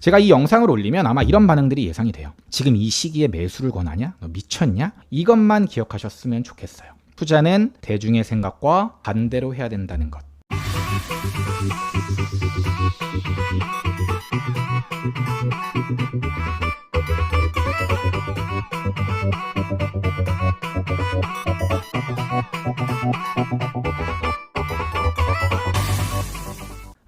제가 이 영상을 올리면 아마 이런 반응들이 예상이 돼요. 지금 이 시기에 매수를 권하냐? 너 미쳤냐? 이것만 기억하셨으면 좋겠어요. 투자는 대중의 생각과 반대로 해야 된다는 것.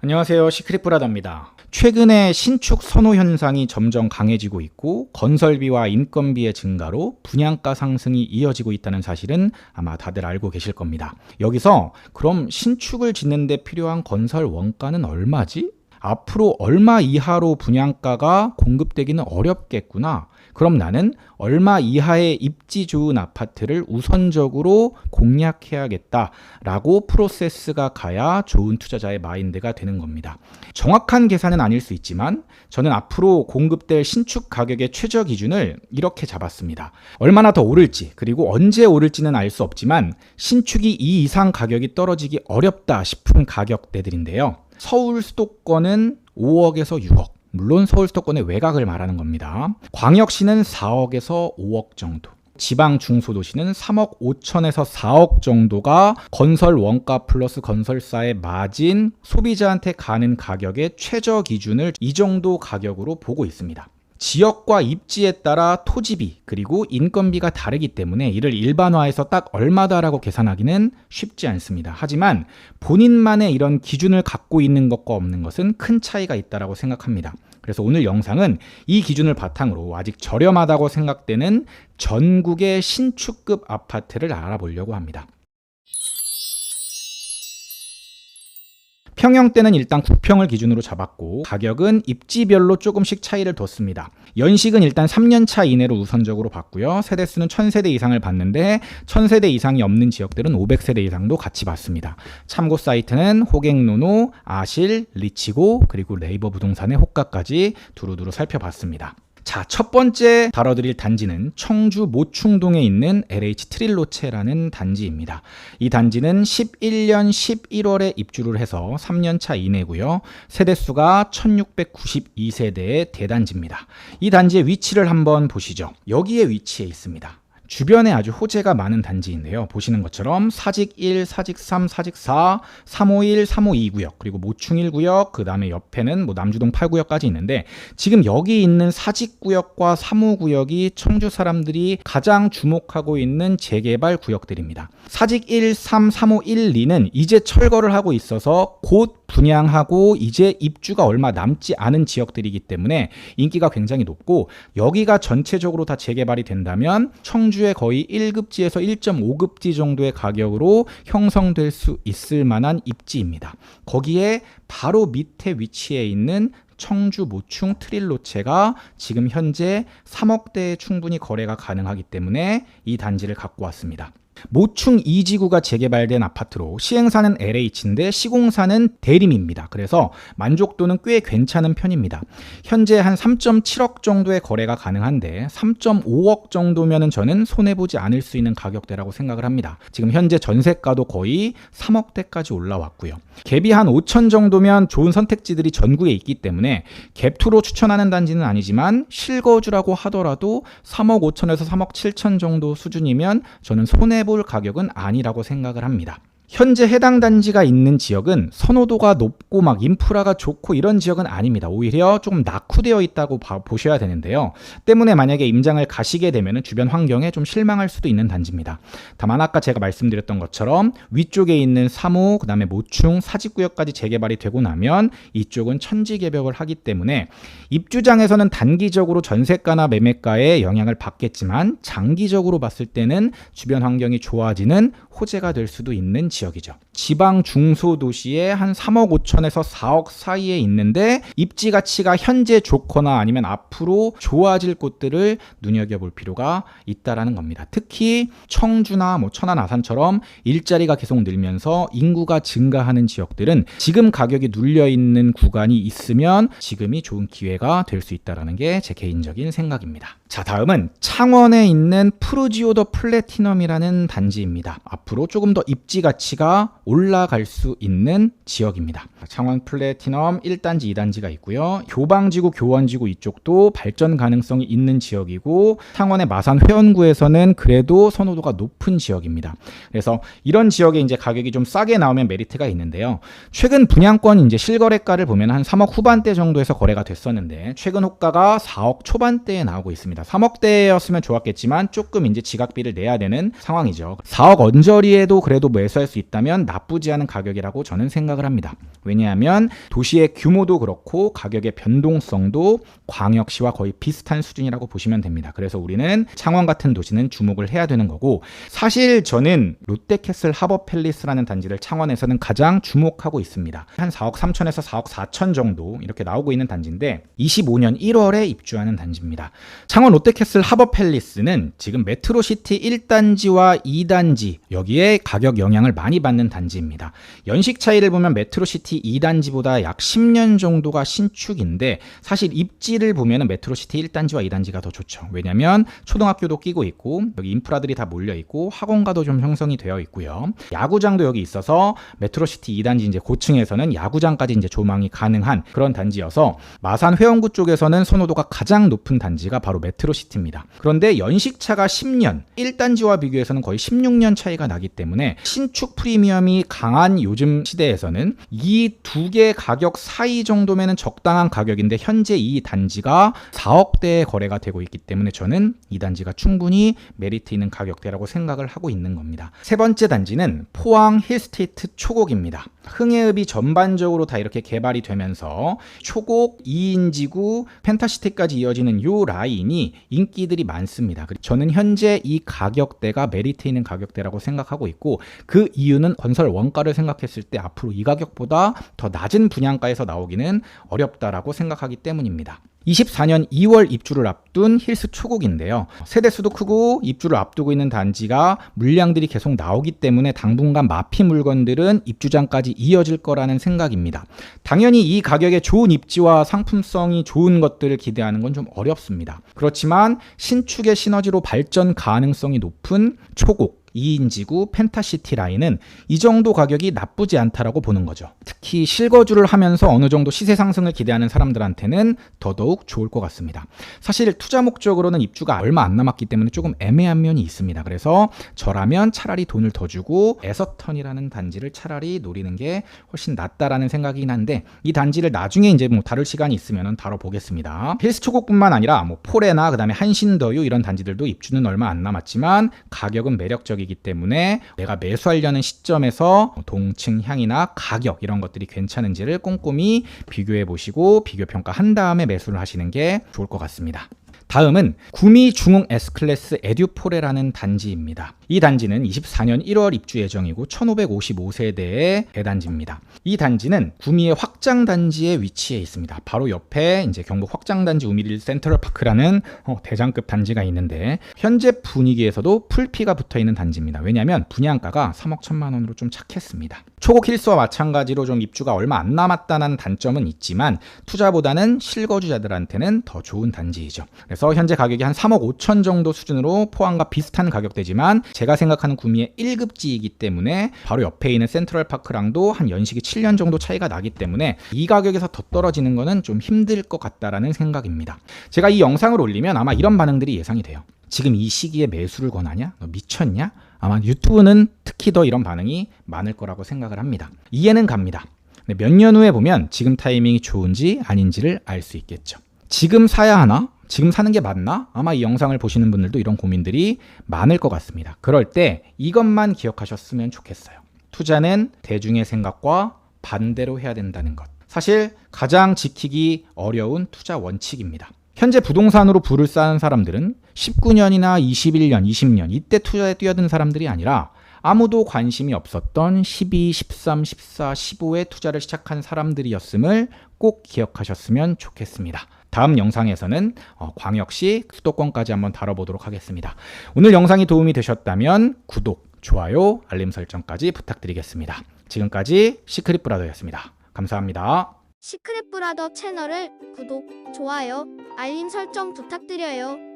안녕하세요. 시크릿브라더입니다. 최근에 신축 선호 현상이 점점 강해지고 있고 건설비와 인건비의 증가로 분양가 상승이 이어지고 있다는 사실은 아마 다들 알고 계실 겁니다. 여기서 그럼 신축을 짓는 데 필요한 건설 원가는 얼마지? 앞으로 얼마 이하로 분양가가 공급되기는 어렵겠구나. 그럼 나는 얼마 이하의 입지 좋은 아파트를 우선적으로 공략해야겠다라고 프로세스가 가야 좋은 투자자의 마인드가 되는 겁니다. 정확한 계산은 아닐 수 있지만 저는 앞으로 공급될 신축 가격의 최저 기준을 이렇게 잡았습니다. 얼마나 더 오를지 그리고 언제 오를지는 알 수 없지만 신축이 이 이상 가격이 떨어지기 어렵다 싶은 가격대들인데요. 서울 수도권은 5억에서 6억. 물론 서울 수도권의 외곽을 말하는 겁니다. 광역시는 4억에서 5억 정도. 지방 중소도시는 3억 5천에서 4억 정도가 건설 원가 플러스 건설사의 마진, 소비자한테 가는 가격의 최저 기준을 이 정도 가격으로 보고 있습니다. 지역과 입지에 따라 토지비 그리고 인건비가 다르기 때문에 이를 일반화해서 딱 얼마다라고 계산하기는 쉽지 않습니다. 하지만 본인만의 이런 기준을 갖고 있는 것과 없는 것은 큰 차이가 있다고 생각합니다. 그래서 오늘 영상은 이 기준을 바탕으로 아직 저렴하다고 생각되는 전국의 신축급 아파트를 알아보려고 합니다. 평형대는 일단 9평을 기준으로 잡았고 가격은 입지별로 조금씩 차이를 뒀습니다. 연식은 일단 3년차 이내로 우선적으로 봤고요. 세대수는 1000세대 이상을 봤는데 1000세대 이상이 없는 지역들은 500세대 이상도 같이 봤습니다. 참고 사이트는 호갱노노, 아실, 리치고 그리고 네이버 부동산의 호가까지 두루두루 살펴봤습니다. 자, 첫 번째 다뤄드릴 단지는 청주 모충동에 있는 LH 트릴로체라는 단지입니다. 이 단지는 11년 11월에 입주를 해서 3년차 이내고요. 세대수가 1692세대의 대단지입니다. 이 단지의 위치를 한번 보시죠. 여기에 위치해 있습니다. 주변에 아주 호재가 많은 단지인데요. 보시는 것처럼 사직 1, 사직 3, 사직 4, 351, 352 구역, 그리고 모충 1구역, 그 다음에 옆에는 남주동 8구역까지 있는데 지금 여기 있는 사직 구역과 3호 구역이 청주 사람들이 가장 주목하고 있는 재개발 구역들입니다. 사직 1, 3, 3호 1, 2는 이제 철거를 하고 있어서 곧 분양하고 이제 입주가 얼마 남지 않은 지역들이기 때문에 인기가 굉장히 높고 여기가 전체적으로 다 재개발이 된다면 청주의 거의 1급지에서 1.5급지 정도의 가격으로 형성될 수 있을 만한 입지입니다. 거기에 바로 밑에 위치해 있는 청주 모충 트릴로체가 지금 현재 3억대에 충분히 거래가 가능하기 때문에 이 단지를 갖고 왔습니다. 모충 2지구가 재개발된 아파트로 시행사는 LH인데 시공사는 대림입니다. 그래서 만족도는 꽤 괜찮은 편입니다. 현재 한 3.7억 정도의 거래가 가능한데 3.5억 정도면은 저는 손해보지 않을 수 있는 가격대라고 생각을 합니다. 지금 현재 전세가도 거의 3억대까지 올라왔고요. 갭이 한 5천 정도면 좋은 선택지들이 전국에 있기 때문에 갭투로 추천하는 단지는 아니지만 실거주라고 하더라도 3억 5천에서 3억 7천 정도 수준이면 저는 손해볼 가격은 아니라고 생각을 합니다. 현재 해당 단지가 있는 지역은 선호도가 높고 막 인프라가 좋고 이런 지역은 아닙니다. 오히려 조금 낙후되어 있다고 보셔야 되는데요. 때문에 만약에 임장을 가시게 되면 주변 환경에 좀 실망할 수도 있는 단지입니다. 다만 아까 제가 말씀드렸던 것처럼 위쪽에 있는 3호, 그 다음에 모충, 사직구역까지 재개발이 되고 나면 이쪽은 천지개벽을 하기 때문에 입주장에서는 단기적으로 전세가나 매매가에 영향을 받겠지만 장기적으로 봤을 때는 주변 환경이 좋아지는 호재가 될 수도 있는 지역이죠. 지방 중소도시에 한 3억 5천에서 4억 사이에 있는데 입지 가치가 현재 좋거나 아니면 앞으로 좋아질 곳들을 눈여겨볼 필요가 있다라는 겁니다. 특히 청주나 천안, 아산처럼 일자리가 계속 늘면서 인구가 증가하는 지역들은 지금 가격이 눌려있는 구간이 있으면 지금이 좋은 기회가 될 수 있다는 게 제 개인적인 생각입니다. 자, 다음은 창원에 있는 프루지오 더 플래티넘이라는 단지입니다. 앞으로 조금 더 입지 가치 가치가 올라갈 수 있는 지역입니다. 창원 플래티넘 1단지, 2단지가 있고요. 교방지구, 교원지구 이쪽도 발전 가능성이 있는 지역이고 창원의 마산 회원구에서는 그래도 선호도가 높은 지역입니다. 그래서 이런 지역에 이제 가격이 좀 싸게 나오면 메리트가 있는데요. 최근 분양권 이제 실거래가를 보면 한 3억 후반대 정도에서 거래가 됐었는데 최근 호가가 4억 초반대에 나오고 있습니다. 3억대였으면 좋았겠지만 조금 이제 지각비를 내야 되는 상황이죠. 4억 언저리에도 그래도 매수할 수 있다면 나쁘지 않은 가격이라고 저는 생각을 합니다. 왜냐하면 도시의 규모도 그렇고 가격의 변동성도 광역시와 거의 비슷한 수준이라고 보시면 됩니다. 그래서 우리는 창원 같은 도시는 주목을 해야 되는 거고, 사실 저는 롯데캐슬 하버팰리스라는 단지를 창원에서는 가장 주목하고 있습니다. 한 4억 3천에서 4억 4천 정도 이렇게 나오고 있는 단지인데 25년 1월에 입주하는 단지입니다. 창원 롯데캐슬 하버팰리스는 지금 메트로시티 1단지와 2단지 여기에 가격 영향을 많이 받는 단지입니다. 연식 차이를 보면 메트로시티 2단지보다 약 10년 정도가 신축인데 사실 입지를 보면 메트로시티 1단지와 2단지가 더 좋죠. 왜냐하면 초등학교도 끼고 있고 여기 인프라들이 다 몰려 있고 학원가도 좀 형성이 되어 있고요. 야구장도 여기 있어서 메트로시티 2단지 이제 고층에서는 야구장까지 이제 조망이 가능한 그런 단지여서 마산 회원구 쪽에서는 선호도가 가장 높은 단지가 바로 메트로시티입니다. 그런데 연식차가 10년, 1단지와 비교해서는 거의 16년 차이가 나기 때문에 신축 프리미엄이 강한 요즘 시대에서는 이 두 개 가격 사이 정도면은 적당한 가격인데 현재 이 단지가 4억대에 거래가 되고 있기 때문에 저는 이 단지가 충분히 메리트 있는 가격대라고 생각을 하고 있는 겁니다. 세 번째 단지는 포항 힐스테이트 초곡입니다. 흥해읍이 전반적으로 다 이렇게 개발이 되면서 초곡, 2인지구, 펜타시티까지 이어지는 이 라인이 인기들이 많습니다. 저는 현재 이 가격대가 메리트 있는 가격대라고 생각하고 있고, 그 이유는 건설 원가를 생각했을 때 앞으로 이 가격보다 더 낮은 분양가에서 나오기는 어렵다라고 생각하기 때문입니다. 24년 2월 입주를 앞둔 힐스 초곡인데요. 세대수도 크고 입주를 앞두고 있는 단지가 물량들이 계속 나오기 때문에 당분간 마피 물건들은 입주장까지 이어질 거라는 생각입니다. 당연히 이 가격에 좋은 입지와 상품성이 좋은 것들을 기대하는 건 좀 어렵습니다. 그렇지만 신축의 시너지로 발전 가능성이 높은 초곡, 2인지구 펜타시티 라인은 이 정도 가격이 나쁘지 않다라고 보는 거죠. 특히 실거주를 하면서 어느 정도 시세 상승을 기대하는 사람들한테는 더더욱 좋을 것 같습니다. 사실 투자 목적으로는 입주가 얼마 안 남았기 때문에 조금 애매한 면이 있습니다. 그래서 저라면 차라리 돈을 더 주고 에서턴이라는 단지를 차라리 노리는 게 훨씬 낫다라는 생각이긴 한데, 이 단지를 나중에 이제 다룰 시간이 있으면 다뤄보겠습니다. 힐스 초곡뿐만 아니라 포레나 그다음에 한신더유 이런 단지들도 입주는 얼마 안 남았지만 가격은 매력적이기 때문에 내가 매수하려는 시점에서 동층 향이나 가격 이런 것들이 괜찮은지를 꼼꼼히 비교해 보시고 비교 평가한 다음에 매수를 하시는 게 좋을 것 같습니다. 다음은 구미 중흥 S클래스 에듀포레라는 단지입니다. 이 단지는 24년 1월 입주 예정이고 1555세대의 대단지입니다. 이 단지는 구미의 확장단지에 위치해 있습니다. 바로 옆에 이제 경북 확장단지 우미릴 센트럴파크라는 대장급 단지가 있는데 현재 분위기에서도 풀피가 붙어있는 단지입니다. 왜냐하면 분양가가 3억 1천만 원으로 좀 착했습니다. 초곡 힐스와 마찬가지로 좀 입주가 얼마 안 남았다는 단점은 있지만 투자보다는 실거주자들한테는 더 좋은 단지이죠. 그래서 현재 가격이 한 3억 5천 정도 수준으로 포항과 비슷한 가격대지만 제가 생각하는 구미의 1급지이기 때문에 바로 옆에 있는 센트럴파크랑도 한 연식이 7년 정도 차이가 나기 때문에 이 가격에서 더 떨어지는 거는 좀 힘들 것 같다라는 생각입니다. 제가 이 영상을 올리면 아마 이런 반응들이 예상이 돼요. 지금 이 시기에 매수를 권하냐? 너 미쳤냐? 아마 유튜브는 특히 더 이런 반응이 많을 거라고 생각을 합니다. 이해는 갑니다. 몇 년 후에 보면 지금 타이밍이 좋은지 아닌지를 알 수 있겠죠. 지금 사야 하나? 지금 사는 게 맞나? 아마 이 영상을 보시는 분들도 이런 고민들이 많을 것 같습니다. 그럴 때 이것만 기억하셨으면 좋겠어요. 투자는 대중의 생각과 반대로 해야 된다는 것. 사실 가장 지키기 어려운 투자 원칙입니다. 현재 부동산으로 부를 쌓은 사람들은 19년이나 21년, 20년 이때 투자에 뛰어든 사람들이 아니라 아무도 관심이 없었던 12, 13, 14, 15에 투자를 시작한 사람들이었음을 꼭 기억하셨으면 좋겠습니다. 다음 영상에서는 광역시 수도권까지 한번 다뤄보도록 하겠습니다. 오늘 영상이 도움이 되셨다면 구독, 좋아요, 알림 설정까지 부탁드리겠습니다. 지금까지 시크릿 브라더였습니다. 감사합니다. 시크릿 브라더 채널을 구독, 좋아요, 알림 설정 부탁드려요.